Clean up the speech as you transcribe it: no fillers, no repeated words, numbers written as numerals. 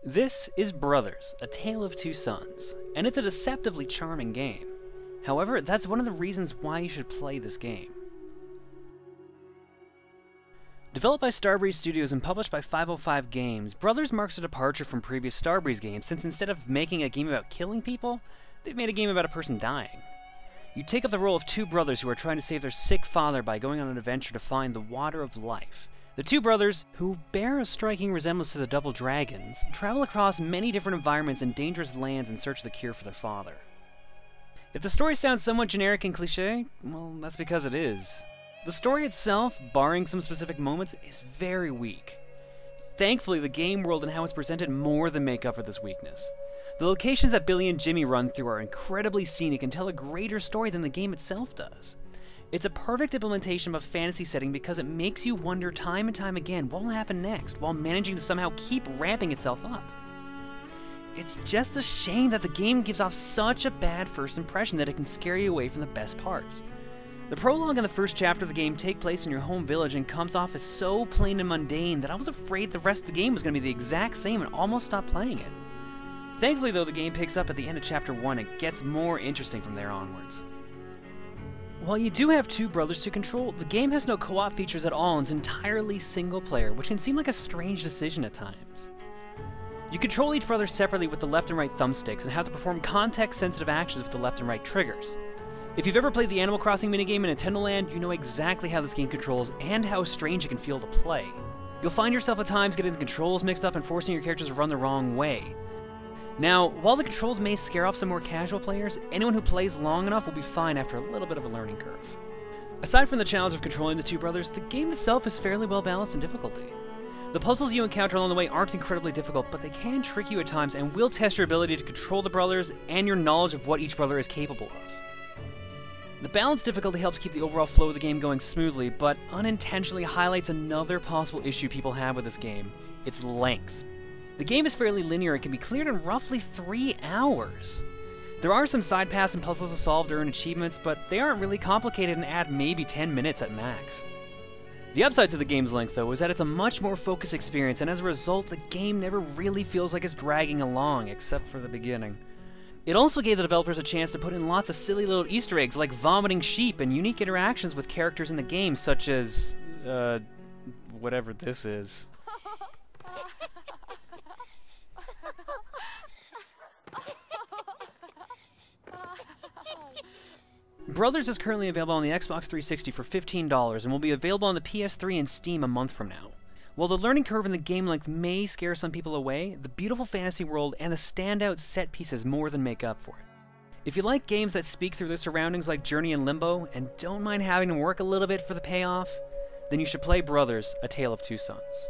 This is Brothers, A Tale of Two Sons, and it's a deceptively charming game. However, that's one of the reasons why you should play this game. Developed by Starbreeze Studios and published by 505 Games, Brothers marks a departure from previous Starbreeze games since instead of making a game about killing people, they've made a game about a person dying. You take up the role of two brothers who are trying to save their sick father by going on an adventure to find the water of life. The two brothers, who bear a striking resemblance to the double dragons, travel across many different environments and dangerous lands in search of the cure for their father. If the story sounds somewhat generic and cliché, well, that's because it is. The story itself, barring some specific moments, is very weak. Thankfully, the game world and how it's presented more than make up for this weakness. The locations that Billy and Jimmy run through are incredibly scenic and tell a greater story than the game itself does. It's a perfect implementation of a fantasy setting because it makes you wonder time and time again what will happen next, while managing to somehow keep ramping itself up. It's just a shame that the game gives off such a bad first impression that it can scare you away from the best parts. The prologue and the first chapter of the game take place in your home village and comes off as so plain and mundane that I was afraid the rest of the game was going to be the exact same and almost stopped playing it. Thankfully though, the game picks up at the end of chapter 1 and gets more interesting from there onwards. While you do have two brothers to control, the game has no co-op features at all and is entirely single player, which can seem like a strange decision at times. You control each brother separately with the left and right thumbsticks and have to perform context-sensitive actions with the left and right triggers. If you've ever played the Animal Crossing minigame in Nintendo Land, you know exactly how this game controls and how strange it can feel to play. You'll find yourself at times getting the controls mixed up and forcing your characters to run the wrong way. Now, while the controls may scare off some more casual players, anyone who plays long enough will be fine after a little bit of a learning curve. Aside from the challenge of controlling the two brothers, the game itself is fairly well balanced in difficulty. The puzzles you encounter along the way aren't incredibly difficult, but they can trick you at times and will test your ability to control the brothers and your knowledge of what each brother is capable of. The balanced difficulty helps keep the overall flow of the game going smoothly, but unintentionally highlights another possible issue people have with this game: its length. The game is fairly linear and can be cleared in roughly 3 hours. There are some side paths and puzzles to solve during achievements, but they aren't really complicated and add maybe 10 minutes at max. The upside to the game's length, though, is that it's a much more focused experience, and as a result, the game never really feels like it's dragging along, except for the beginning. It also gave the developers a chance to put in lots of silly little Easter eggs like vomiting sheep and unique interactions with characters in the game, such as, whatever this is. Brothers is currently available on the Xbox 360 for $15 and will be available on the PS3 and Steam a month from now. While the learning curve and the game length may scare some people away, the beautiful fantasy world and the standout set pieces more than make up for it. If you like games that speak through their surroundings like Journey and Limbo, and don't mind having to work a little bit for the payoff, then you should play Brothers, A Tale of Two Sons.